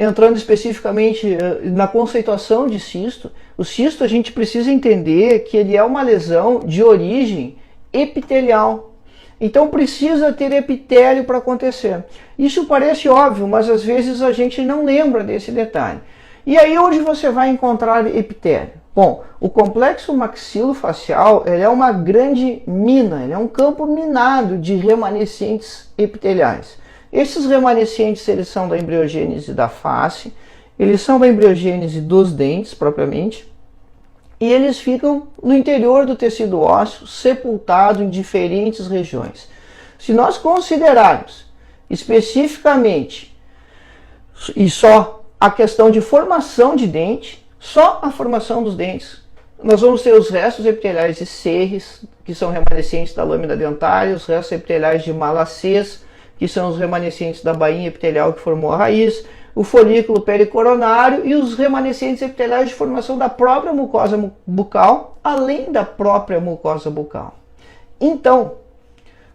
entrando especificamente na conceituação de cisto, o cisto a gente precisa entender que ele é uma lesão de origem epitelial. Então precisa ter epitélio para acontecer. Isso parece óbvio, mas às vezes a gente não lembra desse detalhe. E aí onde você vai encontrar epitélio? Bom, o complexo maxilofacial é uma grande mina, ele é um campo minado de remanescentes epiteliais. Esses remanescentes eles são da embriogênese da face, eles são da embriogênese dos dentes propriamente, e eles ficam no interior do tecido ósseo, sepultado em diferentes regiões. Se nós considerarmos especificamente e só a questão de formação de dente, só a formação dos dentes, nós vamos ter os restos epiteliais de Serres, que são remanescentes da lâmina dentária, os restos epiteliais de Malassez, que são os remanescentes da bainha epitelial que formou a raiz, o folículo pericoronário e os remanescentes epiteliais de formação da própria mucosa bucal, além da própria mucosa bucal. Então,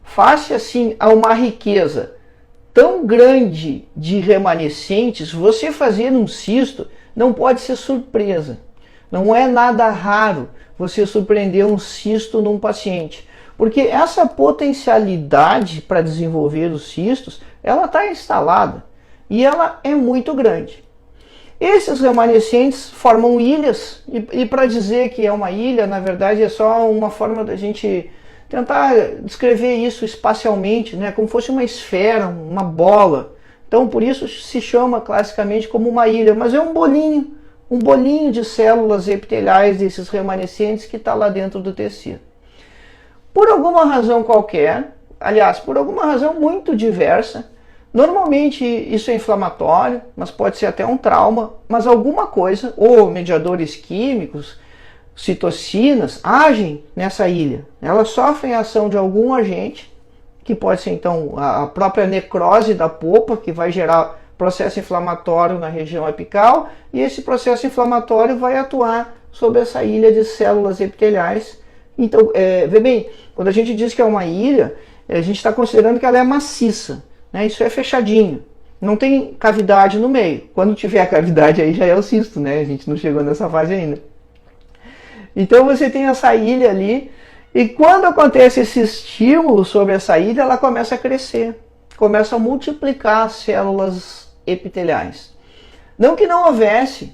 face assim a uma riqueza tão grande de remanescentes, você fazer um cisto não pode ser surpresa. Não é nada raro você surpreender um cisto num paciente, porque essa potencialidade para desenvolver os cistos, ela está instalada e ela é muito grande. Esses remanescentes formam ilhas, e para dizer que é uma ilha, na verdade é só uma forma da gente tentar descrever isso espacialmente, né, como fosse uma esfera, uma bola. Então por isso se chama classicamente como uma ilha, mas é um bolinho de células epiteliais desses remanescentes que está lá dentro do tecido. Por alguma razão qualquer, aliás, por alguma razão muito diversa, normalmente isso é inflamatório, mas pode ser até um trauma, mas alguma coisa, ou mediadores químicos, citocinas, agem nessa ilha. Elas sofrem a ação de algum agente, que pode ser então a própria necrose da polpa, que vai gerar processo inflamatório na região apical, e esse processo inflamatório vai atuar sobre essa ilha de células epiteliais. Então, vê bem, quando a gente diz que é uma ilha, a gente está considerando que ela é maciça, né? Isso é fechadinho, não tem cavidade no meio. Quando tiver a cavidade aí já é o cisto, né? A gente não chegou nessa fase ainda. Então você tem essa ilha ali, e quando acontece esse estímulo sobre essa ilha, ela começa a crescer, começa a multiplicar as células epiteliais. Não que não houvesse,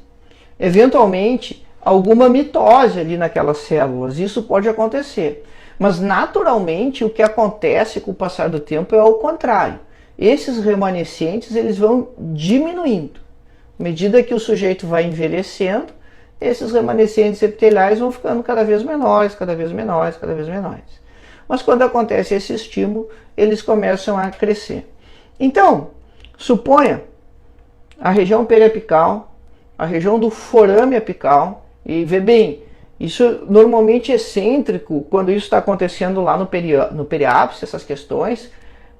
eventualmente, alguma mitose ali naquelas células, isso pode acontecer. Mas naturalmente o que acontece com o passar do tempo é ao contrário. Esses remanescentes eles vão diminuindo. À medida que o sujeito vai envelhecendo, esses remanescentes epiteliais vão ficando cada vez menores, cada vez menores, cada vez menores. Mas quando acontece esse estímulo, eles começam a crescer. Então, suponha a região periapical, a região do forame apical, e vê bem, isso normalmente é excêntrico quando isso está acontecendo lá no periápice, essas questões,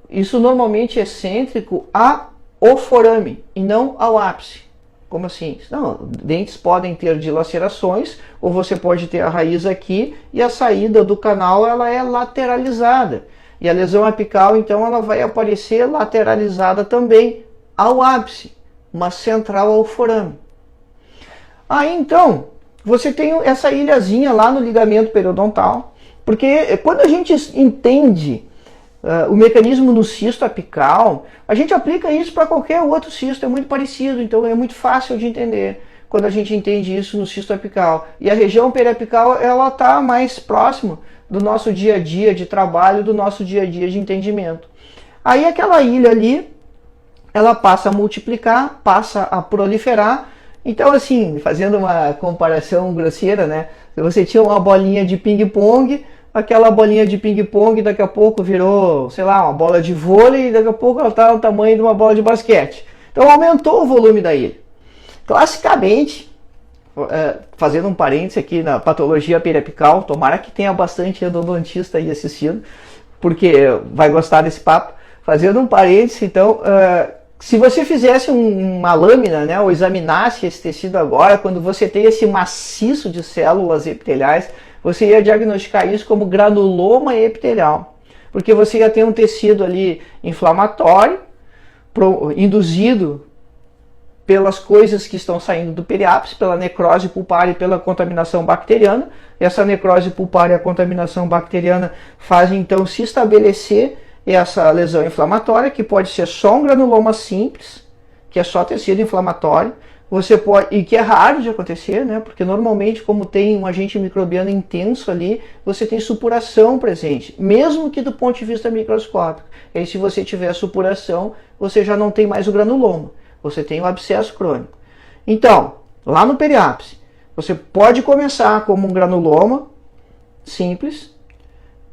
isso normalmente é excêntrico ao forame e não ao ápice. Como assim? Não, dentes podem ter dilacerações, ou você pode ter a raiz aqui e a saída do canal ela é lateralizada. E a lesão apical, então, ela vai aparecer lateralizada também ao ápice, mas central ao forame. Aí, então, você tem essa ilhazinha lá no ligamento periodontal, porque quando a gente entende o mecanismo no cisto apical, a gente aplica isso para qualquer outro cisto, é muito parecido, então é muito fácil de entender quando a gente entende isso no cisto apical. E a região periapical, ela está mais próxima do nosso dia a dia de trabalho, do nosso dia a dia de entendimento. Aí aquela ilha ali, ela passa a multiplicar, passa a proliferar. Então assim, fazendo uma comparação grosseira, né? Você tinha uma bolinha de ping-pong, aquela bolinha de ping-pong daqui a pouco virou, sei lá, uma bola de vôlei, e daqui a pouco ela está no tamanho de uma bola de basquete. Então aumentou o volume da ilha. Classicamente, fazendo um parênteses aqui na patologia periapical, tomara que tenha bastante endodontista aí assistindo, porque vai gostar desse papo. Fazendo um parênteses, então, se você fizesse uma lâmina, né, ou examinasse esse tecido agora, quando você tem esse maciço de células epiteliais, você ia diagnosticar isso como granuloma epitelial, porque você ia ter um tecido ali inflamatório, induzido pelas coisas que estão saindo do periápice, pela necrose pulpar e pela contaminação bacteriana. Essa necrose pulpar e a contaminação bacteriana fazem então se estabelecer essa lesão inflamatória, que pode ser só um granuloma simples, que é só tecido inflamatório, você pode, e que é raro de acontecer, né? Porque normalmente, como tem um agente microbiano intenso ali, você tem supuração presente, mesmo que do ponto de vista microscópico. E aí, se você tiver supuração, você já não tem mais o granuloma, você tem o abscesso crônico. Então, lá no periápice, você pode começar como um granuloma simples,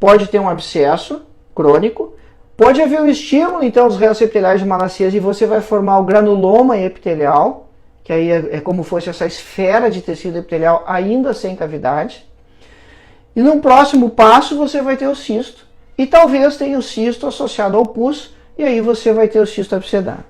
pode ter um abscesso crônico, pode haver um estímulo, então, dos raios epiteliais de Malassez e você vai formar o granuloma epitelial, que aí é como fosse essa esfera de tecido epitelial ainda sem cavidade. E no próximo passo você vai ter o cisto. E talvez tenha o cisto associado ao pus, e aí você vai ter o cisto abscedado.